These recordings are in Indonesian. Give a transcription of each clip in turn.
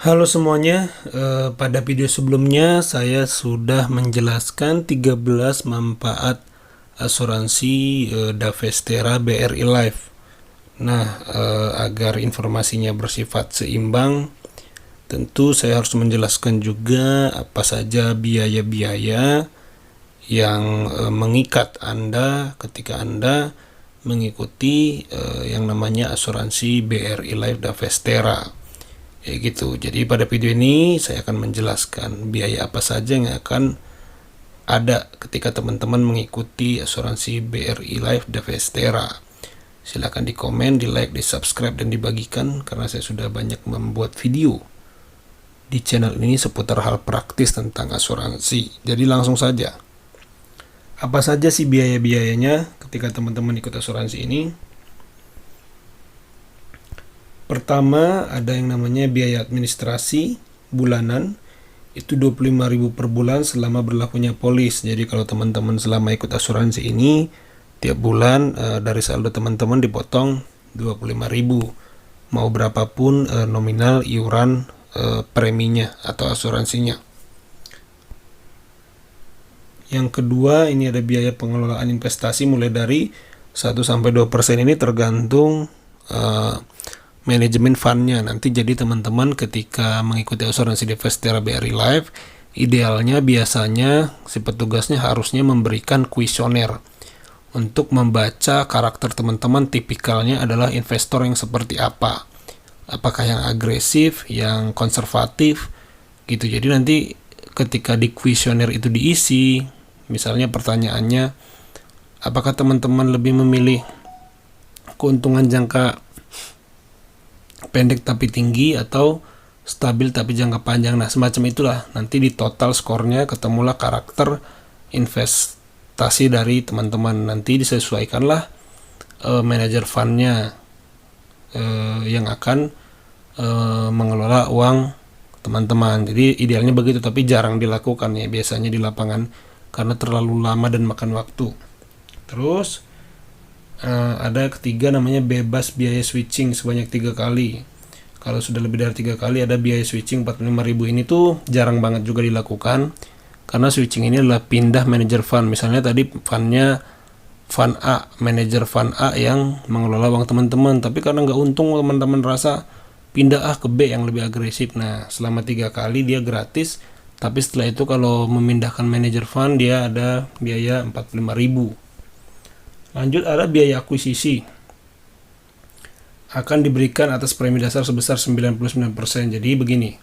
Halo semuanya, pada video sebelumnya saya sudah menjelaskan 13 manfaat asuransi Davestera BRI Life. Nah, agar informasinya bersifat seimbang, tentu saya harus menjelaskan juga apa saja biaya-biaya yang mengikat Anda ketika Anda mengikuti yang namanya asuransi BRI Life Davestera. Ya gitu. Jadi pada video ini saya akan menjelaskan biaya apa saja yang akan ada ketika teman-teman mengikuti asuransi BRI Life Davestera. Silahkan di komen, di like, di subscribe, dan dibagikan karena saya sudah banyak membuat video di channel ini seputar hal praktis tentang asuransi. Jadi langsung saja. Apa saja sih biaya-biayanya ketika teman-teman ikut asuransi ini? Pertama, ada yang namanya biaya administrasi bulanan, itu 25.000 per bulan selama berlakunya polis. Jadi kalau teman-teman selama ikut asuransi ini, tiap bulan dari saldo teman-teman dipotong 25.000. Mau berapapun nominal iuran preminya atau asuransinya. Yang kedua, ini ada biaya pengelolaan investasi mulai dari 1-2% ini tergantung manajemen fundnya. Nanti jadi teman-teman ketika mengikuti asuransi Davestera BRI Life, idealnya biasanya si petugasnya harusnya memberikan kuesioner untuk membaca karakter teman-teman tipikalnya adalah investor yang seperti apa. Apakah yang agresif, yang konservatif gitu. Jadi nanti ketika di kuesioner itu diisi, misalnya pertanyaannya, apakah teman-teman lebih memilih keuntungan jangka pendek tapi tinggi atau stabil tapi jangka panjang. Nah, semacam itulah. Nanti di total skornya ketemulah karakter investasi dari teman-teman. Nanti disesuaikanlah manajer fundnya yang akan mengelola uang teman-teman. Jadi idealnya begitu, tapi jarang dilakukan ya biasanya di lapangan karena terlalu lama dan makan waktu. Terus ada ketiga namanya bebas biaya switching sebanyak 3 kali. Kalau sudah lebih dari 3 kali ada biaya switching 45.000. Ini tuh jarang banget juga dilakukan karena switching ini adalah pindah manajer fund. Misalnya tadi fundnya fund A, manajer fund A yang mengelola uang teman-teman, tapi karena nggak untung teman-teman rasa pindah ke B yang lebih agresif. Nah, selama 3 kali dia gratis, tapi setelah itu kalau memindahkan manajer fund dia ada biaya 45.000. Lanjut, ada biaya akuisisi akan diberikan atas premi dasar sebesar 99%. Jadi begini,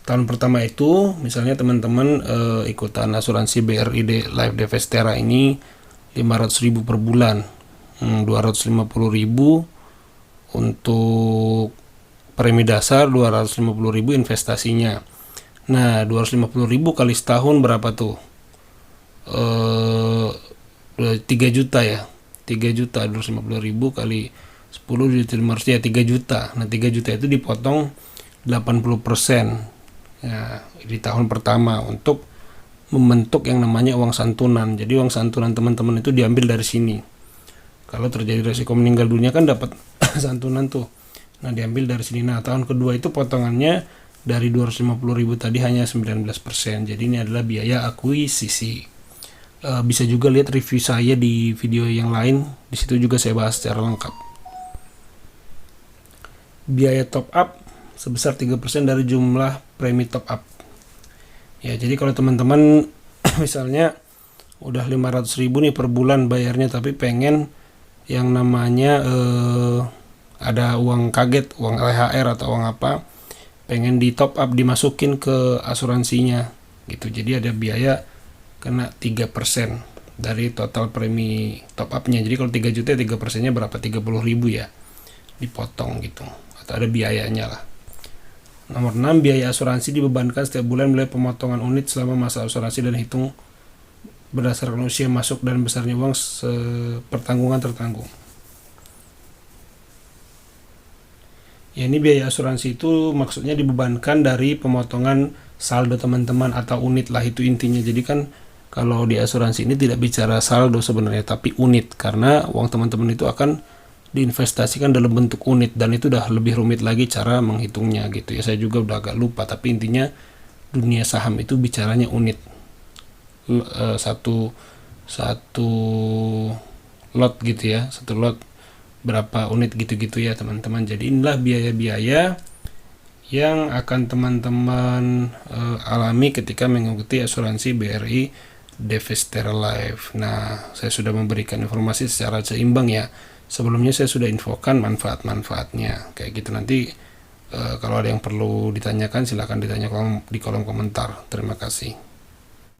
tahun pertama itu misalnya teman-teman ikutan asuransi BRI Life Davestera ini 500.000 per bulan, 250.000 untuk premi dasar, 250.000 investasinya. Nah, 250.000 kali setahun berapa tuh? 3 juta ya. 3 juta 250.000 kali 10 juta 500 ya 3 juta. Nah, 3 juta itu dipotong 80% ya, di tahun pertama untuk membentuk yang namanya uang santunan. Jadi uang santunan teman-teman itu diambil dari sini. Kalau terjadi resiko meninggal dunia kan dapat santunan tuh. Nah, diambil dari sini. Nah, tahun kedua itu potongannya dari 250.000 tadi hanya 19%. Jadi ini adalah biaya akuisisi. Bisa juga lihat review saya di video yang lain, di situ juga saya bahas secara lengkap. Biaya top up sebesar 3% dari jumlah premi top up. Ya, jadi kalau teman-teman misalnya udah 500.000 nih per bulan bayarnya, tapi pengen yang namanya ada uang kaget, uang THR atau uang apa, pengen di top up dimasukin ke asuransinya gitu. Jadi ada biaya kena 3% dari total premi top up-nya. Jadi kalau 3 juta 3%-nya berapa? 30.000 ya dipotong gitu, atau ada biayanya lah. Nomor 6, biaya asuransi dibebankan setiap bulan mulai pemotongan unit selama masa asuransi dan hitung berdasarkan usia masuk dan besarnya uang pertanggungan tertanggung. Ya, ini biaya asuransi itu maksudnya dibebankan dari pemotongan saldo teman-teman atau unit lah, itu intinya. Jadi kan kalau di asuransi ini tidak bicara saldo sebenarnya, tapi unit, karena uang teman-teman itu akan diinvestasikan dalam bentuk unit, dan itu udah lebih rumit lagi cara menghitungnya gitu ya. Saya juga udah agak lupa, tapi intinya dunia saham itu bicaranya unit. Satu satu lot gitu ya, satu lot berapa unit gitu-gitu ya teman-teman. Jadi inilah biaya-biaya yang akan teman-teman alami ketika mengikuti asuransi BRI Devestera Life. Nah, saya sudah memberikan informasi secara seimbang ya. Sebelumnya saya sudah infokan manfaat-manfaatnya kayak gitu. Nanti kalau ada yang perlu ditanyakan silahkan ditanya di kolom komentar. Terima kasih.